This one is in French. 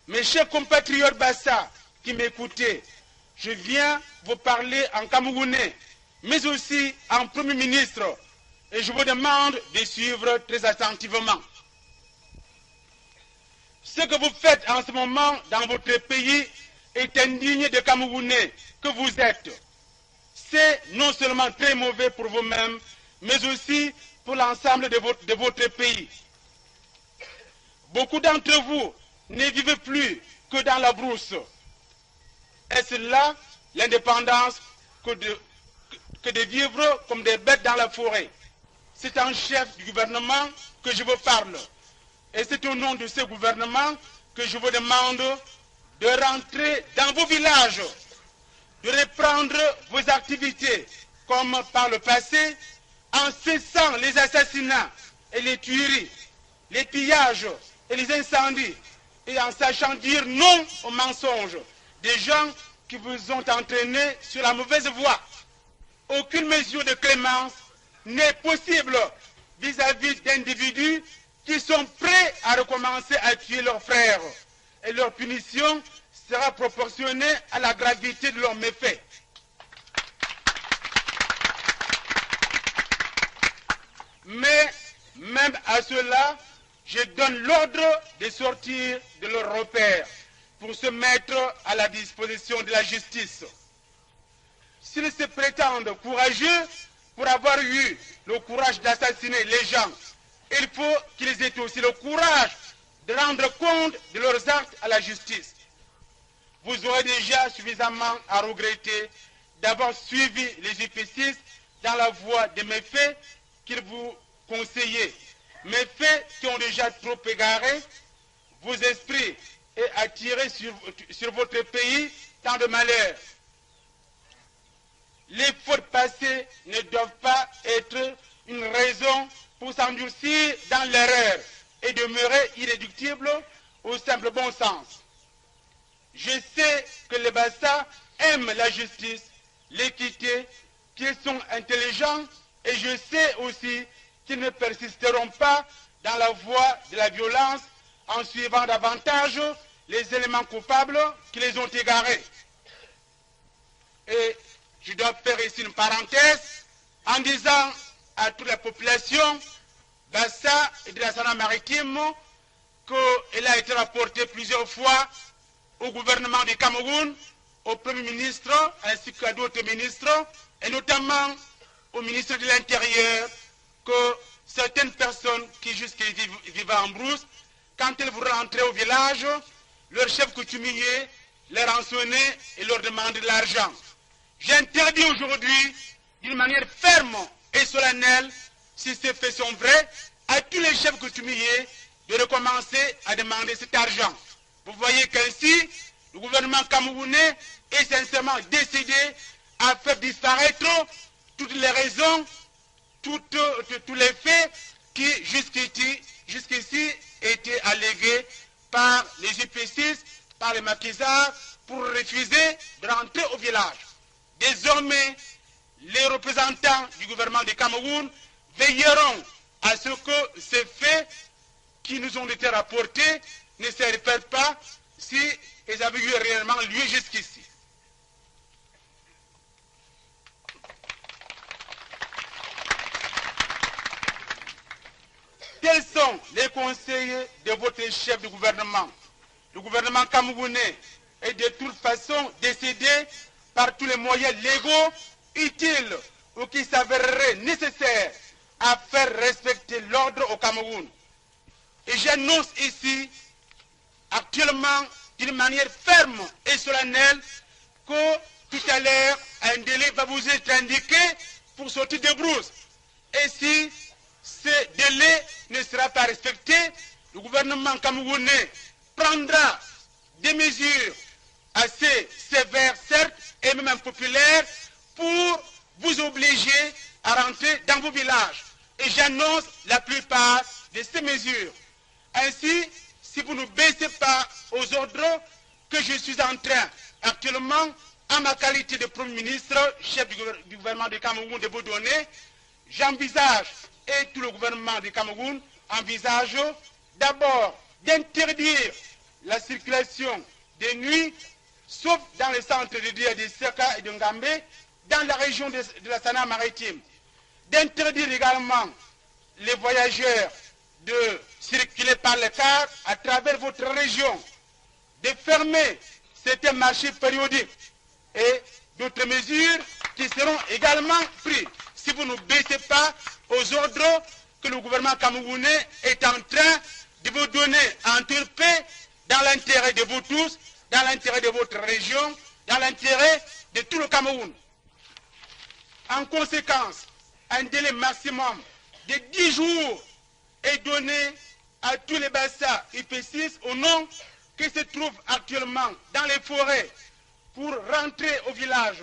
Mes chers compatriotes Bassa qui m'écoutez, je viens vous parler en camerounais, mais aussi en Premier ministre, et je vous demande de suivre très attentivement. Ce que vous faites en ce moment dans votre pays est indigne de Camerounais que vous êtes. C'est non seulement très mauvais pour vous-même, mais aussi pour l'ensemble de votre pays. Beaucoup d'entre vous ne vivent plus que dans la brousse. Est-ce là l'indépendance que de vivre comme des bêtes dans la forêt? C'est un chef du gouvernement que je vous parle. Et c'est au nom de ce gouvernement que je vous demande de rentrer dans vos villages, de reprendre vos activités comme par le passé, en cessant les assassinats et les tueries, les pillages et les incendies, et en sachant dire non aux mensonges des gens qui vous ont entraîné sur la mauvaise voie. Aucune mesure de clémence n'est possible vis-à-vis d'individus qui sont prêts à recommencer à tuer leurs frères, et leur punition sera proportionnée à la gravité de leurs méfaits. Mais même à cela, je donne l'ordre de sortir de leur repère pour se mettre à la disposition de la justice. S'ils se prétendent courageux pour avoir eu le courage d'assassiner les gens, il faut qu'ils aient aussi le courage de rendre compte de leurs actes à la justice. Vous aurez déjà suffisamment à regretter d'avoir suivi les UP6 dans la voie des méfaits qu'ils vous conseillaient. Méfaits qui ont déjà trop égaré vos esprits et attiré sur votre pays tant de malheurs. Les fautes passées ne doivent pas être une raison pour s'endurcir dans l'erreur et demeurer irréductible au simple bon sens. Je sais que les Bassa aiment la justice, l'équité, qu'ils sont intelligents, et je sais aussi qu'ils ne persisteront pas dans la voie de la violence en suivant davantage les éléments coupables qui les ont égarés. Et je dois faire ici une parenthèse en disant à toute la population Bassa et de la Seine-Maritime qu'elle a été rapportée plusieurs fois au gouvernement du Cameroun, au Premier ministre ainsi qu'à d'autres ministres, et notamment au ministre de l'Intérieur, que certaines personnes qui jusqu'ici vivaient en brousse, quand elles vont rentrer au village, leur chef coutumier les rançonnait et leur demandait de l'argent. J'interdis aujourd'hui, d'une manière ferme et solennelle, si ces faits sont vrais, à tous les chefs coutumiers de recommencer à demander cet argent. Vous voyez qu'ainsi, le gouvernement camerounais est sincèrement décidé à faire disparaître toutes les raisons, tous les faits qui jusqu'ici étaient allégués par les UP6, par les maquisards, pour refuser de rentrer au village. Désormais, les représentants du gouvernement du Cameroun veilleront à ce que ces faits qui nous ont été rapportés ne se répètent pas si ils avaient eu réellement lieu jusqu'ici. Quels sont les conseillers de votre chef du gouvernement? Le gouvernement camerounais est de toute façon décidé par tous les moyens légaux utiles ou qui s'avéreraient nécessaires à faire respecter l'ordre au Cameroun. Et j'annonce ici, actuellement, d'une manière ferme et solennelle, que tout à l'heure, un délai va vous être indiqué pour sortir de brousse. Et si ce délai ne sera pas respecté, le gouvernement camerounais prendra des mesures assez sévères, certes, et même impopulaires, pour vous obliger à rentrer dans vos villages. Et j'annonce la plupart de ces mesures. Ainsi, si vous ne baissez pas aux ordres que je suis en train actuellement, en ma qualité de Premier ministre, chef du gouvernement du Cameroun, de vous donner, j'envisage, et tout le gouvernement du Cameroun envisage, d'abord d'interdire la circulation de nuit, sauf dans les centres de Dia de Seka et de Ngambé, dans la région de la Sana maritime. D'interdire également les voyageurs de circuler par les cars à travers votre région, de fermer certains marchés périodiques et d'autres mesures qui seront également prises si vous ne baissez pas aux ordres que le gouvernement camerounais est en train de vous donner en toute paix, dans l'intérêt de vous tous, dans l'intérêt de votre région, dans l'intérêt de tout le Cameroun. En conséquence, un délai maximum de 10 jours est donné à tous les bassins IP6 au nom qui se trouvent actuellement dans les forêts pour rentrer au village.